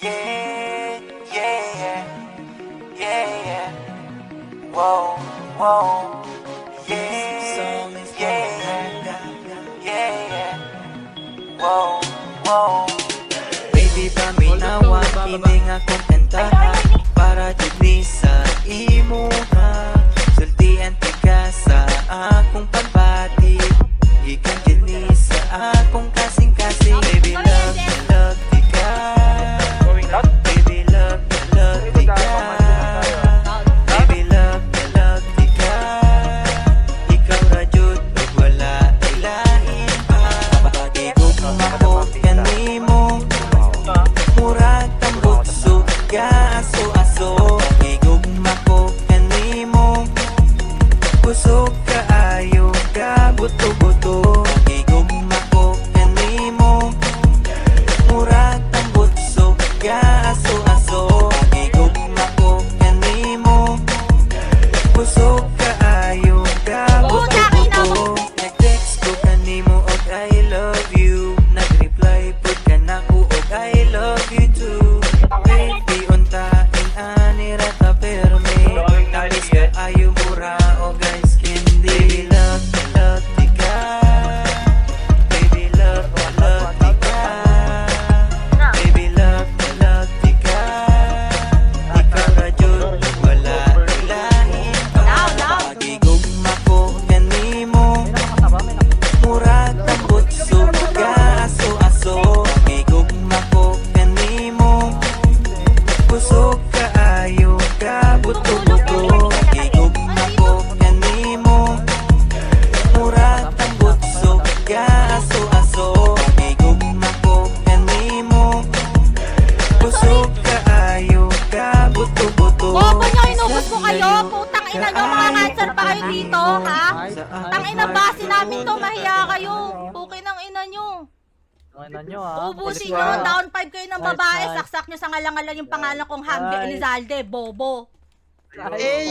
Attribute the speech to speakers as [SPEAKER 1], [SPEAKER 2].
[SPEAKER 1] Yeah, yeah, yeah, yeah. Whoa, whoa. Yeah, yeah, yeah. Whoa, whoa. Baby, paminawa, kining akong kantahan para dili sa imo ha. Sultian ka sa akong pagbati, ikan kini sa akong kasing-kasing. Baby, love di ka. Baby, love di ka. Baby, love di ka. Ikaw ra jud ug wala ilahin pa. Pag-igugma ko kanimo, murag tambok suga aso-aso. Pag-igugma ko kanimo, kusog kaayo ka buto-buto. Pag-igugma ko kanimo, murag tambok suga aso-aso. Pag-igugma ko kanimo, kusog kaayo ka buto-buto. Nag-text ko kanimo og I love you, nag-reply pud ka nako og I love you too. Baby, untain ani ra ta perme, nabis ka ayo mura o guys kindi. Baby, love di ka. Baby, love di ka. Baby, love di ka. Ikaw ra jud wala ilahin pa. Pag-igugma ko kanimo, murag tambot suga aso-aso. Pag-igugma ko kanimo, kusog kaayo ka buto-buto. Pag-igugma ko kanimo, murag tambot suga aso-aso. Pag-igugma ko kanimo, kusog kaayo ka buto-buto.
[SPEAKER 2] Bobo nyo, inubos ko kayo. Putang ina nyo, mga cancer pa kayo dito, ha? Tang ina base namin to, mahiya kayo. Pukin ng ina nyo. Ubusin nyo, down 5 kayo ng babae, saksak nyo sa ngalangalan yung pangalan kong Hamdi Elizalde, bobo.
[SPEAKER 3] Eh,